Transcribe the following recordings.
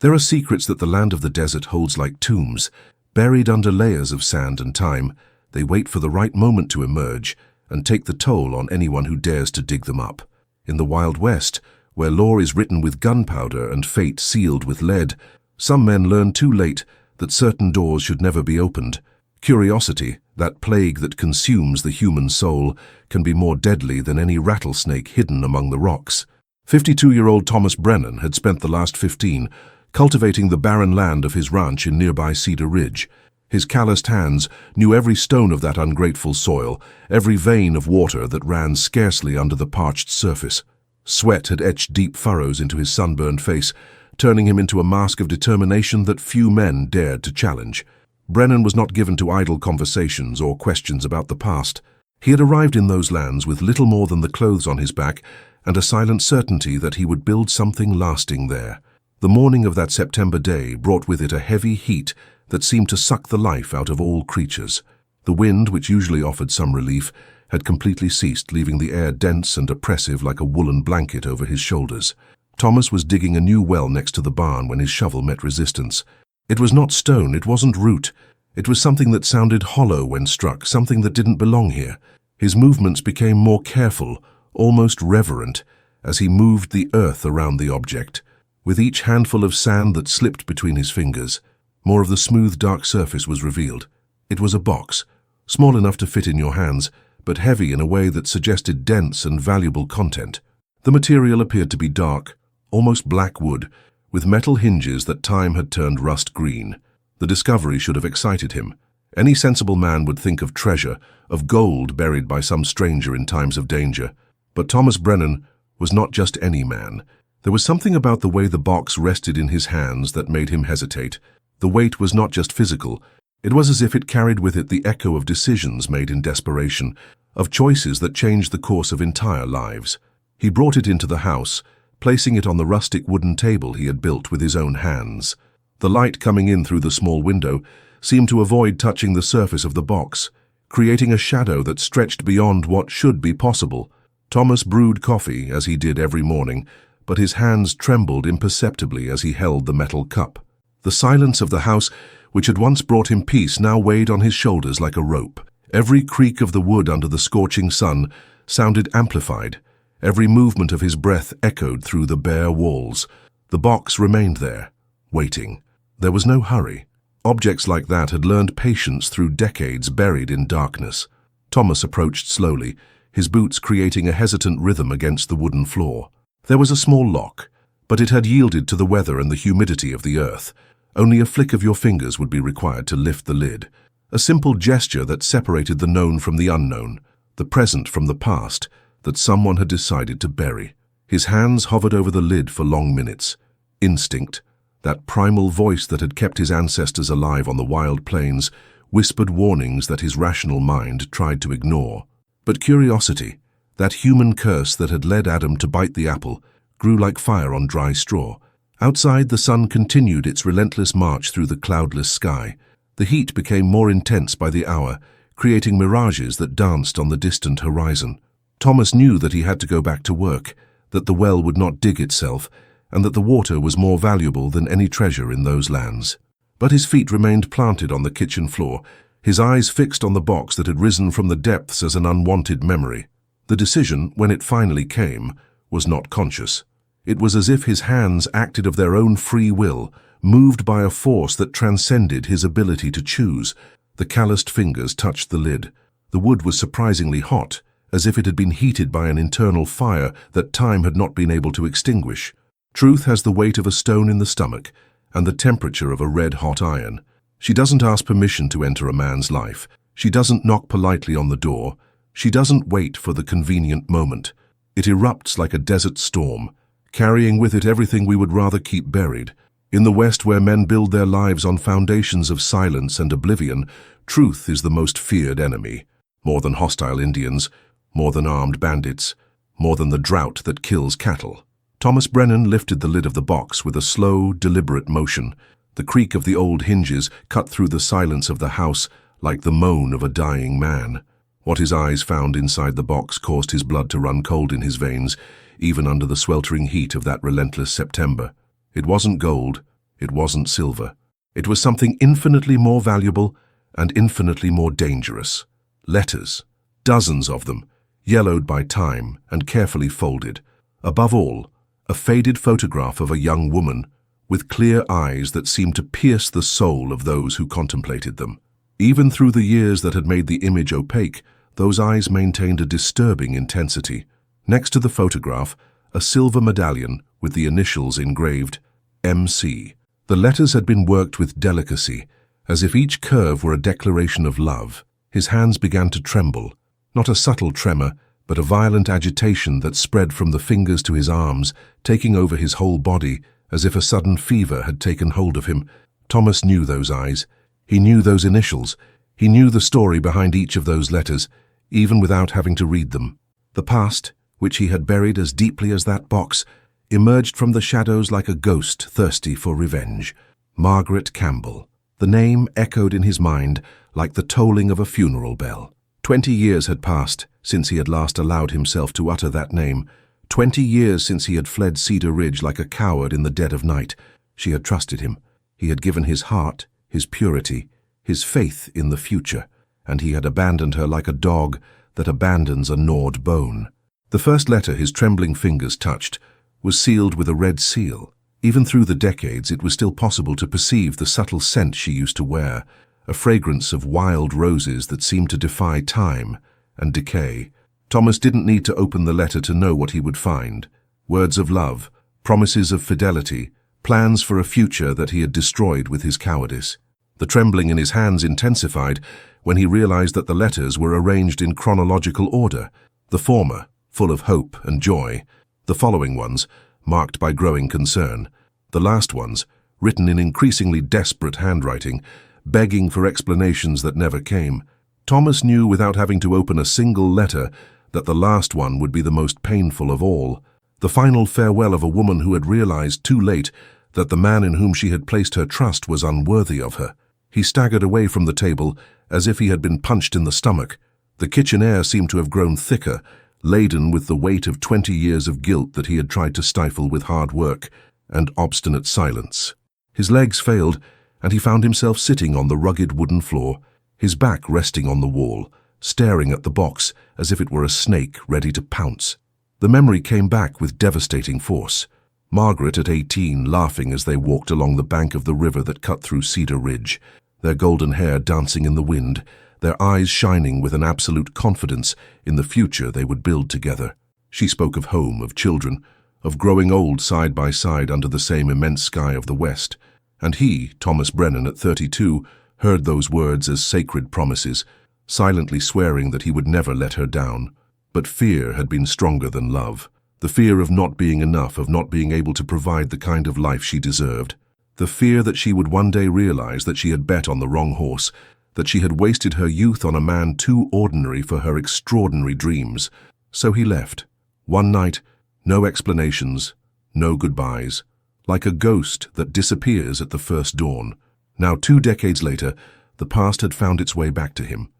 There are secrets that the land of the desert holds like tombs, buried under layers of sand and time. They wait for the right moment to emerge and take the toll on anyone who dares to dig them up. In the Wild West, where law is written with gunpowder and fate sealed with lead, some men learn too late that certain doors should never be opened. Curiosity, that plague that consumes the human soul, can be more deadly than any rattlesnake hidden among the rocks. 52-year-old Thomas Brennan had spent the last 15 cultivating the barren land of his ranch in nearby Cedar Ridge. His calloused hands knew every stone of that ungrateful soil, every vein of water that ran scarcely under the parched surface. Sweat had etched deep furrows into his sunburned face, turning him into a mask of determination that few men dared to challenge. Brennan was not given to idle conversations or questions about the past. He had arrived in those lands with little more than the clothes on his back and a silent certainty that he would build something lasting there. The morning of that September day brought with it a heavy heat that seemed to suck the life out of all creatures. The wind, which usually offered some relief, had completely ceased, leaving the air dense and oppressive like a woolen blanket over his shoulders. Thomas was digging a new well next to the barn when his shovel met resistance. It was not stone, it wasn't root. It was something that sounded hollow when struck, something that didn't belong here. His movements became more careful, almost reverent, as he moved the earth around the object. With each handful of sand that slipped between his fingers, more of the smooth, dark surface was revealed. It was a box, small enough to fit in your hands, but heavy in a way that suggested dense and valuable content. The material appeared to be dark, almost black wood, with metal hinges that time had turned rust green. The discovery should have excited him. Any sensible man would think of treasure, of gold buried by some stranger in times of danger. But Thomas Brennan was not just any man. There was something about the way the box rested in his hands that made him hesitate. The weight was not just physical. It was as if it carried with it the echo of decisions made in desperation, of choices that changed the course of entire lives. He brought it into the house, placing it on the rustic wooden table he had built with his own hands. The light coming in through the small window seemed to avoid touching the surface of the box, creating a shadow that stretched beyond what should be possible. Thomas brewed coffee, as he did every morning, but his hands trembled imperceptibly as he held the metal cup. The silence of the house, which had once brought him peace, now weighed on his shoulders like a rope. Every creak of the wood under the scorching sun sounded amplified. Every movement of his breath echoed through the bare walls. The box remained there, waiting. There was no hurry. Objects like that had learned patience through decades buried in darkness. Thomas approached slowly, his boots creating a hesitant rhythm against the wooden floor. There was a small lock, but it had yielded to the weather and the humidity of the earth. Only a flick of your fingers would be required to lift the lid. A simple gesture that separated the known from the unknown, the present from the past, that someone had decided to bury. His hands hovered over the lid for long minutes. Instinct, that primal voice that had kept his ancestors alive on the wild plains, whispered warnings that his rational mind tried to ignore. But curiosity, that human curse that had led Adam to bite the apple, grew like fire on dry straw. Outside, the sun continued its relentless march through the cloudless sky. The heat became more intense by the hour, creating mirages that danced on the distant horizon. Thomas knew that he had to go back to work, that the well would not dig itself, and that the water was more valuable than any treasure in those lands. But his feet remained planted on the kitchen floor, his eyes fixed on the box that had risen from the depths as an unwanted memory. The decision, when it finally came, was not conscious. It was as if his hands acted of their own free will, moved by a force that transcended his ability to choose. The calloused fingers touched the lid. The wood was surprisingly hot, as if it had been heated by an internal fire that time had not been able to extinguish. Truth has the weight of a stone in the stomach and the temperature of a red-hot iron. She doesn't ask permission to enter a man's life. She doesn't knock politely on the door. She doesn't wait for the convenient moment. It erupts like a desert storm, carrying with it everything we would rather keep buried. In the West, where men build their lives on foundations of silence and oblivion, truth is the most feared enemy. More than hostile Indians, more than armed bandits, more than the drought that kills cattle. Thomas Brennan lifted the lid of the box with a slow, deliberate motion. The creak of the old hinges cut through the silence of the house like the moan of a dying man. What his eyes found inside the box caused his blood to run cold in his veins, even under the sweltering heat of that relentless September. It wasn't gold, It wasn't silver. It was something infinitely more valuable and infinitely more dangerous. Letters. Dozens of them, yellowed by time and carefully folded. Above all, a faded photograph of a young woman with clear eyes that seemed to pierce the soul of those who contemplated them. Even through the years that had made the image opaque, those eyes maintained a disturbing intensity. Next to the photograph, a silver medallion with the initials engraved MC. The letters had been worked with delicacy, as if each curve were a declaration of love. His hands began to tremble, not a subtle tremor, but a violent agitation that spread from the fingers to his arms, taking over his whole body, as if a sudden fever had taken hold of him. Thomas knew those eyes. He knew those initials. He knew the story behind each of those letters, even without having to read them. The past, which he had buried as deeply as that box, emerged from the shadows like a ghost thirsty for revenge. Margaret Campbell. The name echoed in his mind like the tolling of a funeral bell. 20 years had passed since he had last allowed himself to utter that name. 20 years since he had fled Cedar Ridge like a coward in the dead of night. She had trusted him. He had given his heart, his purity, his faith in the future, and he had abandoned her like a dog that abandons a gnawed bone. The first letter his trembling fingers touched was sealed with a red seal. Even through the decades, it was still possible to perceive the subtle scent she used to wear, a fragrance of wild roses that seemed to defy time and decay. Thomas didn't need to open the letter to know what he would find. Words of love, promises of fidelity, plans for a future that he had destroyed with his cowardice. The trembling in his hands intensified when he realized that the letters were arranged in chronological order, the former full of hope and joy, the following ones marked by growing concern, the last ones written in increasingly desperate handwriting, begging for explanations that never came. Thomas knew without having to open a single letter that the last one would be the most painful of all, the final farewell of a woman who had realized too late that the man in whom she had placed her trust was unworthy of her. He staggered away from the table as if he had been punched in the stomach. The kitchen air seemed to have grown thicker, laden with the weight of 20 years of guilt that he had tried to stifle with hard work and obstinate silence. His legs failed, and he found himself sitting on the rugged wooden floor, his back resting on the wall, staring at the box as if it were a snake ready to pounce. The memory came back with devastating force. Margaret at 18 laughing as they walked along the bank of the river that cut through Cedar Ridge, their golden hair dancing in the wind, their eyes shining with an absolute confidence in the future they would build together. She spoke of home, of children, of growing old side by side under the same immense sky of the West. And he, Thomas Brennan at 32, heard those words as sacred promises, silently swearing that he would never let her down. But fear had been stronger than love. The fear of not being enough, of not being able to provide the kind of life she deserved. The fear that she would one day realize that she had bet on the wrong horse, that she had wasted her youth on a man too ordinary for her extraordinary dreams. So he left. One night, no explanations, no goodbyes, like a ghost that disappears at the first dawn. Now 2 decades later, the past had found its way back to him,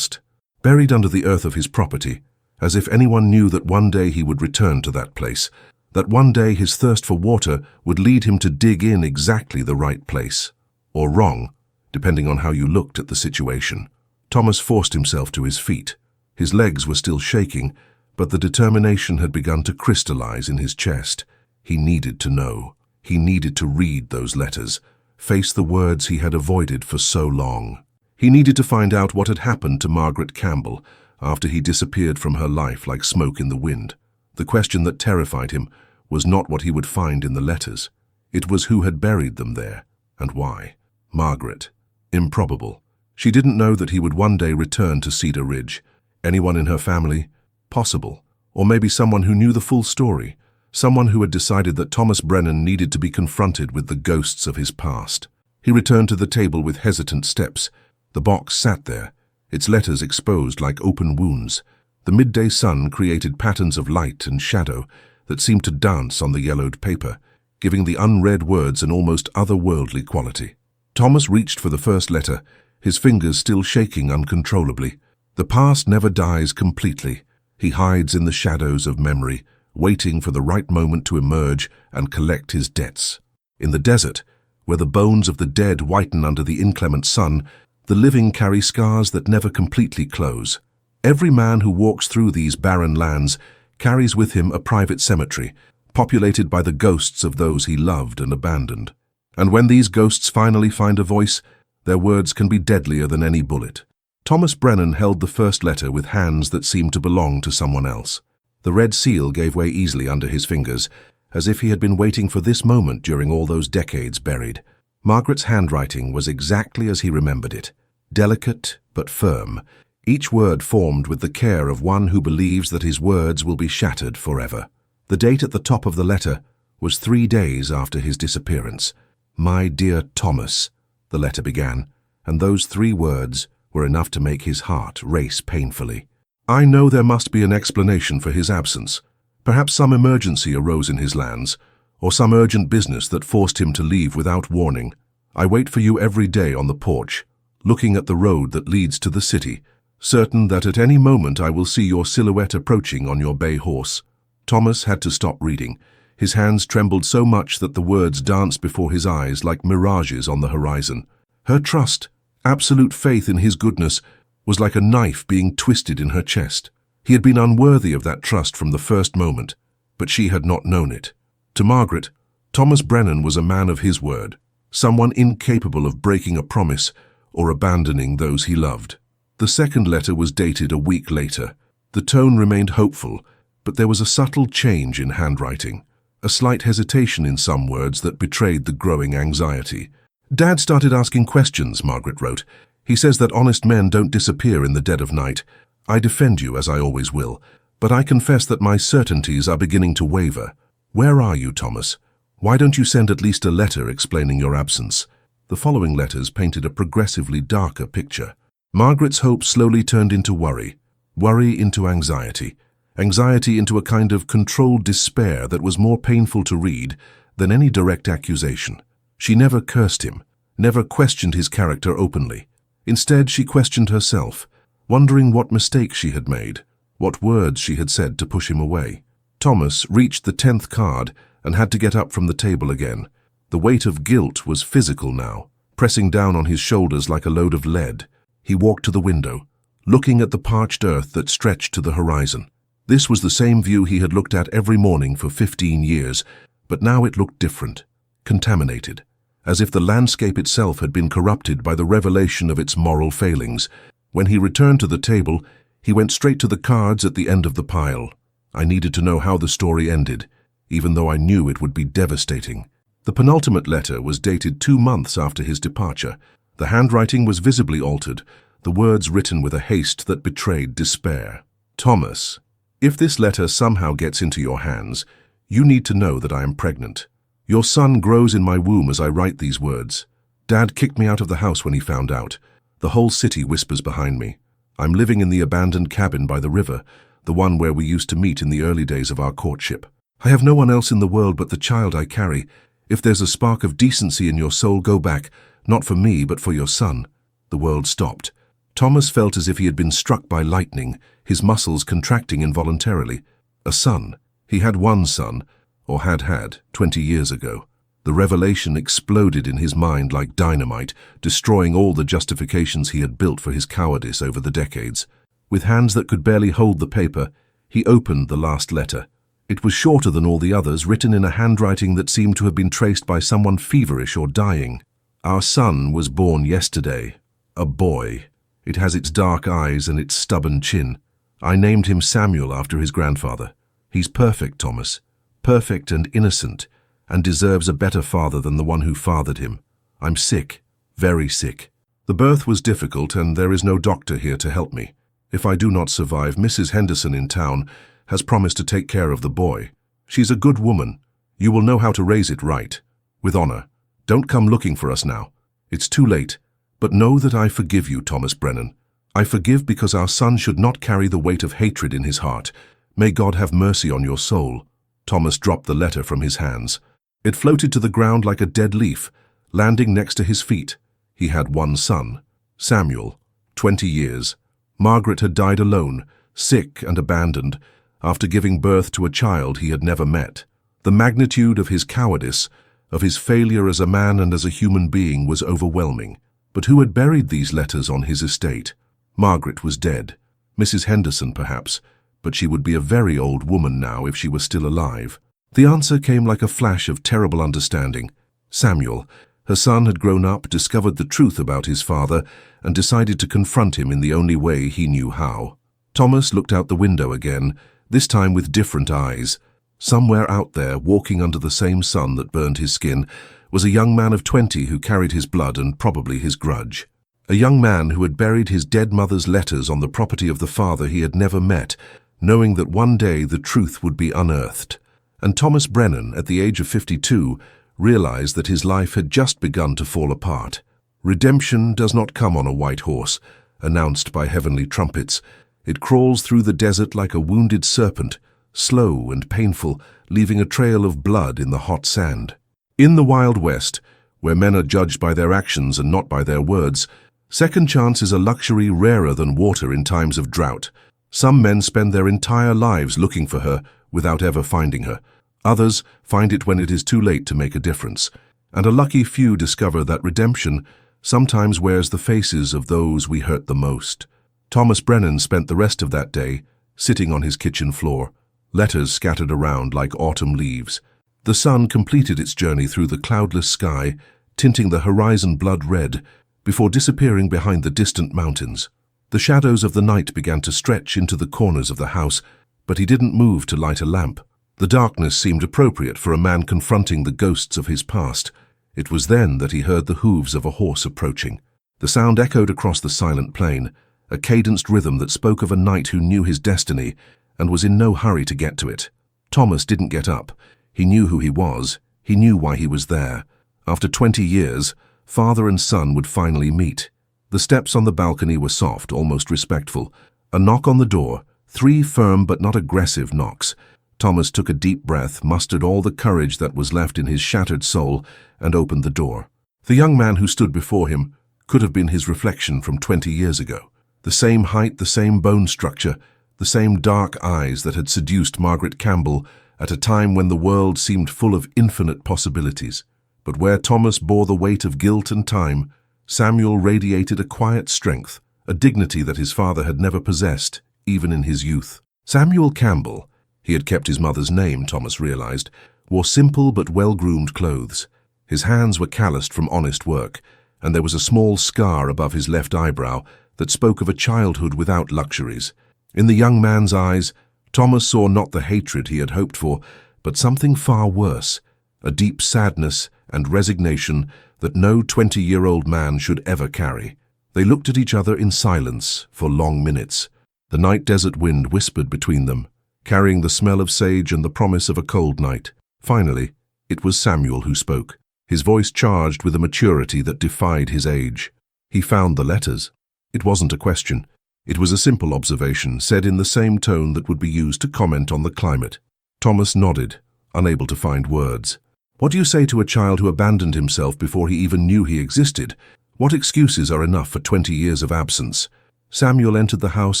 buried under the earth of his property, as if anyone knew that one day he would return to that place, that one day his thirst for water would lead him to dig in exactly the right place, or wrong, depending on how you looked at the situation. Thomas forced himself to his feet. His legs were still shaking, but the determination had begun to crystallize in his chest. He needed to know. He needed to read those letters, face the words he had avoided for so long. He needed to find out what had happened to Margaret Campbell after he disappeared from her life like smoke in the wind. The question that terrified him was not what he would find in the letters. It was who had buried them there, and why. Margaret. Improbable. She didn't know that he would one day return to Cedar Ridge. Anyone in her family? Possible. Or maybe someone who knew the full story. Someone who had decided that Thomas Brennan needed to be confronted with the ghosts of his past. He returned to the table with hesitant steps. The box sat there, its letters exposed like open wounds. The midday sun created patterns of light and shadow that seemed to dance on the yellowed paper, giving the unread words an almost otherworldly quality. Thomas reached for the first letter, his fingers still shaking uncontrollably. The past never dies completely. He hides in the shadows of memory, waiting for the right moment to emerge and collect his debts. In the desert, Where the bones of the dead whiten under the inclement sun, the living carry scars that never completely close. Every man who walks through these barren lands carries with him a private cemetery, populated by the ghosts of those he loved and abandoned. And when these ghosts finally find a voice, their words can be deadlier than any bullet. Thomas Brennan held the first letter with hands that seemed to belong to someone else. The red seal gave way easily under his fingers, as if he had been waiting for this moment during all those decades buried. Margaret's handwriting was exactly as he remembered it, delicate but firm, each word formed with the care of one who believes that his words will be shattered forever. The date at the top of the letter was 3 days after his disappearance. "My dear Thomas," the letter began, and those 3 words were enough to make his heart race painfully. "I know there must be an explanation for his absence. Perhaps some emergency arose in his lands, or some urgent business that forced him to leave without warning. I wait for you every day on the porch, looking at the road that leads to the city, certain that at any moment I will see your silhouette approaching on your bay horse." Thomas had to stop reading. His hands trembled so much that the words danced before his eyes like mirages on the horizon. Her trust, absolute faith in his goodness, was like a knife being twisted in her chest. He had been unworthy of that trust from the first moment, but she had not known it. To Margaret, Thomas Brennan was a man of his word, someone incapable of breaking a promise or abandoning those he loved. The second letter was dated a week later. The tone remained hopeful, but there was a subtle change in handwriting, a slight hesitation in some words that betrayed the growing anxiety. "Dad started asking questions," Margaret wrote. "He says that honest men don't disappear in the dead of night. I defend you, as I always will, but I confess that my certainties are beginning to waver. Where are you, Thomas? Why don't you send at least a letter explaining your absence?" The following letters painted a progressively darker picture. Margaret's hope slowly turned into worry, worry into anxiety, anxiety into a kind of controlled despair that was more painful to read than any direct accusation. She never cursed him, never questioned his character openly. Instead, she questioned herself, wondering what mistakes she had made, what words she had said to push him away. Thomas reached the 10th card and had to get up from the table again. The weight of guilt was physical now, pressing down on his shoulders like a load of lead. He walked to the window, looking at the parched earth that stretched to the horizon. This was the same view he had looked at every morning for 15 years, but now it looked different, contaminated, as if the landscape itself had been corrupted by the revelation of its moral failings. When he returned to the table, he went straight to the cards at the end of the pile. I needed to know how the story ended, even though I knew it would be devastating. The penultimate letter was dated 2 months after his departure. The handwriting was visibly altered, the words written with a haste that betrayed despair. "Thomas, if this letter somehow gets into your hands, you need to know that I am pregnant. Your son grows in my womb as I write these words. Dad kicked me out of the house when he found out. The whole city whispers behind me. I'm living in the abandoned cabin by the river, the one where we used to meet in the early days of our courtship. I have no one else in the world but the child I carry. If there's a spark of decency in your soul, go back, not for me, but for your son." The world stopped. Thomas felt as if he had been struck by lightning, his muscles contracting involuntarily. A son. He had one son, or had 20 years ago. The revelation exploded in his mind like dynamite, destroying all the justifications he had built for his cowardice over the decades. With hands that could barely hold the paper, he opened the last letter. It was shorter than all the others, written in a handwriting that seemed to have been traced by someone feverish or dying. "Our son was born yesterday. A boy. It has its dark eyes and its stubborn chin. I named him Samuel after his grandfather. He's perfect, Thomas. Perfect and innocent, and deserves a better father than the one who fathered him. I'm sick, very sick. The birth was difficult, and there is no doctor here to help me. If I do not survive, Mrs. Henderson in town has promised to take care of the boy. She's a good woman. You will know how to raise it right, with honor. Don't come looking for us now. It's too late. But know that I forgive you, Thomas Brennan. I forgive because our son should not carry the weight of hatred in his heart. May God have mercy on your soul." Thomas dropped the letter from his hands. It floated to the ground like a dead leaf, landing next to his feet. He had one son, Samuel, 20 years. Margaret had died alone, sick and abandoned, after giving birth to a child he had never met. The magnitude of his cowardice, of his failure as a man and as a human being was overwhelming. But who had buried these letters on his estate? Margaret was dead. Mrs. Henderson, perhaps, but she would be a very old woman now if she were still alive. The answer came like a flash of terrible understanding. Samuel, her son, had grown up, discovered the truth about his father, and decided to confront him in the only way he knew how. Thomas looked out the window again, this time with different eyes. Somewhere out there, walking under the same sun that burned his skin, was a young man of 20 who carried his blood and probably his grudge. A young man who had buried his dead mother's letters on the property of the father he had never met, knowing that one day the truth would be unearthed. And Thomas Brennan, at the age of 52, realized that his life had just begun to fall apart. Redemption does not come on a white horse, announced by heavenly trumpets. It crawls through the desert like a wounded serpent, slow and painful, leaving a trail of blood in the hot sand. In the Wild West, where men are judged by their actions and not by their words, second chance is a luxury rarer than water in times of drought. Some men spend their entire lives looking for her without ever finding her. Others find it when it is too late to make a difference. And a lucky few discover that redemption sometimes wears the faces of those we hurt the most. Thomas Brennan spent the rest of that day sitting on his kitchen floor, letters scattered around like autumn leaves. The sun completed its journey through the cloudless sky, tinting the horizon blood red, before disappearing behind the distant mountains. The shadows of the night began to stretch into the corners of the house, but he didn't move to light a lamp. The darkness seemed appropriate for a man confronting the ghosts of his past. It was then that he heard the hooves of a horse approaching. The sound echoed across the silent plain, a cadenced rhythm that spoke of a knight who knew his destiny and was in no hurry to get to it. Thomas didn't get up. He knew who he was. He knew why he was there. After 20 years, father and son would finally meet. The steps on the balcony were soft, almost respectful. A knock on the door, 3 firm but not aggressive knocks. Thomas took a deep breath, mustered all the courage that was left in his shattered soul, and opened the door. The young man who stood before him could have been his reflection from 20 years ago. The same height, the same bone structure, the same dark eyes that had seduced Margaret Campbell at a time when the world seemed full of infinite possibilities. But where Thomas bore the weight of guilt and time, Samuel radiated a quiet strength, a dignity that his father had never possessed, even in his youth. Samuel Campbell, he had kept his mother's name, Thomas realized, wore simple but well-groomed clothes. His hands were calloused from honest work, and there was a small scar above his left eyebrow that spoke of a childhood without luxuries. In the young man's eyes, Thomas saw not the hatred he had hoped for, but something far worse, a deep sadness and resignation that no 20-year-old man should ever carry. They looked at each other in silence for long minutes. The night desert wind whispered between them, carrying the smell of sage and the promise of a cold night. Finally, it was Samuel who spoke, his voice charged with a maturity that defied his age. He found the letters. It wasn't a question. It was a simple observation, said in the same tone that would be used to comment on the climate. Thomas nodded, unable to find words. What do you say to a child who abandoned himself before he even knew he existed? What excuses are enough for 20 years of absence? Samuel entered the house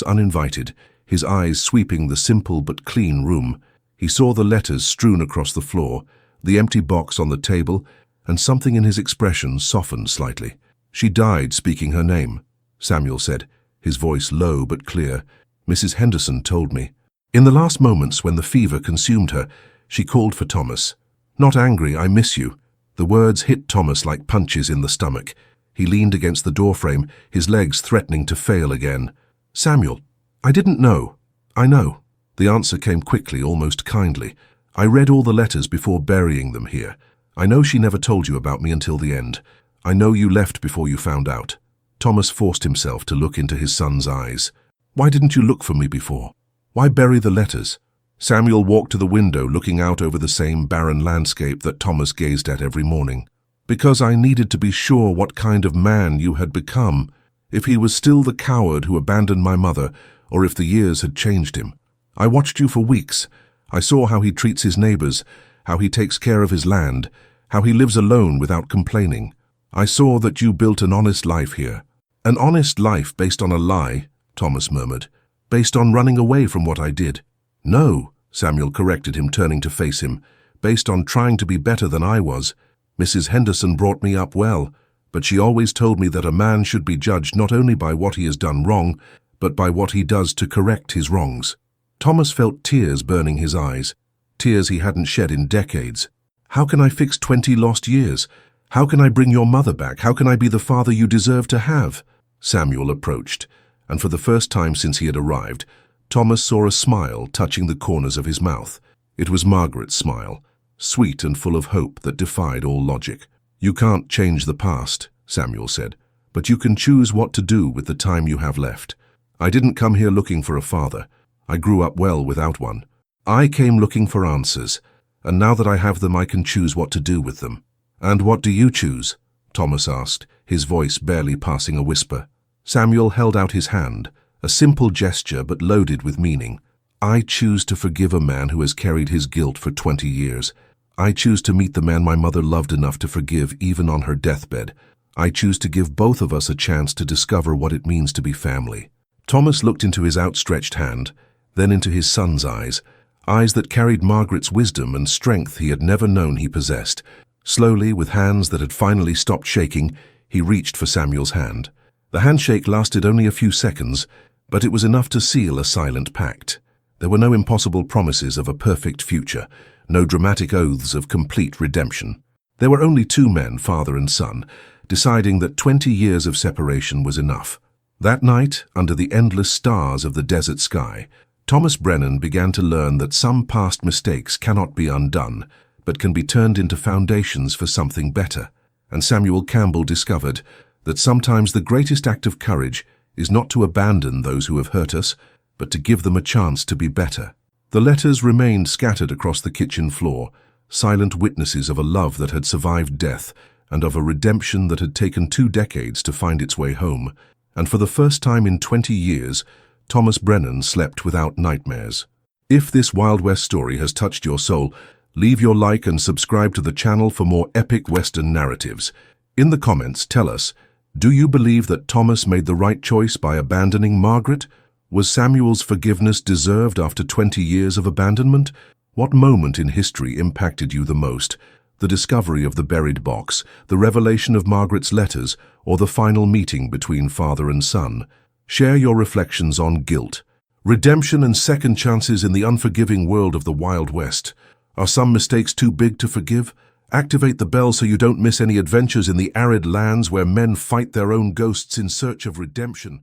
uninvited, his eyes sweeping the simple but clean room. He saw the letters strewn across the floor, the empty box on the table, and something in his expression softened slightly. She died speaking her name, Samuel said, his voice low but clear. Mrs. Henderson told me. In the last moments when the fever consumed her, she called for Thomas. Not angry, I miss you. The words hit Thomas like punches in the stomach. He leaned against the doorframe, his legs threatening to fail again. Samuel, I didn't know. I know. The answer came quickly, almost kindly. I read all the letters before burying them here. I know she never told you about me until the end. I know you left before you found out. Thomas forced himself to look into his son's eyes. Why didn't you look for me before? Why bury the letters? Samuel walked to the window, looking out over the same barren landscape that Thomas gazed at every morning. Because I needed to be sure what kind of man you had become, if he was still the coward who abandoned my mother, or if the years had changed him. I watched you for weeks. I saw how he treats his neighbors, how he takes care of his land, how he lives alone without complaining. I saw that you built an honest life here. An honest life based on a lie, Thomas murmured, based on running away from what I did. No, Samuel corrected him, turning to face him, based on trying to be better than I was. Mrs. Henderson brought me up well, but she always told me that a man should be judged not only by what he has done wrong, but by what he does to correct his wrongs. Thomas felt tears burning his eyes, tears he hadn't shed in decades. How can I fix 20 lost years? How can I bring your mother back? How can I be the father you deserve to have? Samuel approached, and for the first time since he had arrived, Thomas saw a smile touching the corners of his mouth. It was Margaret's smile, sweet and full of hope that defied all logic. "You can't change the past," Samuel said, "but you can choose what to do with the time you have left. I didn't come here looking for a father. I grew up well without one. I came looking for answers, and now that I have them I can choose what to do with them." "And what do you choose?" Thomas asked, his voice barely passing a whisper. Samuel held out his hand, a simple gesture but loaded with meaning. "I choose to forgive a man who has carried his guilt for 20 years. I choose to meet the man my mother loved enough to forgive even on her deathbed. I choose to give both of us a chance to discover what it means to be family." Thomas looked into his outstretched hand, then into his son's eyes that carried Margaret's wisdom and strength he had never known he possessed. Slowly, with hands that had finally stopped shaking, he reached for Samuel's hand. The handshake lasted only a few seconds, but it was enough to seal a silent pact. There were no impossible promises of a perfect future, no dramatic oaths of complete redemption. There were only two men, father and son, deciding that 20 years of separation was enough. That night, under the endless stars of the desert sky, Thomas Brennan began to learn that some past mistakes cannot be undone, but can be turned into foundations for something better. And Samuel Campbell discovered that sometimes the greatest act of courage is not to abandon those who have hurt us, but to give them a chance to be better. The letters remained scattered across the kitchen floor, silent witnesses of a love that had survived death and of a redemption that had taken 2 decades to find its way home. And for the first time in 20 years, Thomas Brennan slept without nightmares. If this Wild West story has touched your soul, leave your like and subscribe to the channel for more epic Western narratives. In the comments, tell us, do you believe that Thomas made the right choice by abandoning Margaret? Was Samuel's forgiveness deserved after 20 years of abandonment? What moment in history impacted you the most? The discovery of the buried box, the revelation of Margaret's letters, or the final meeting between father and son? Share your reflections on guilt, redemption, and second chances in the unforgiving world of the Wild West. Are some mistakes too big to forgive? Activate the bell so you don't miss any adventures in the arid lands where men fight their own ghosts in search of redemption.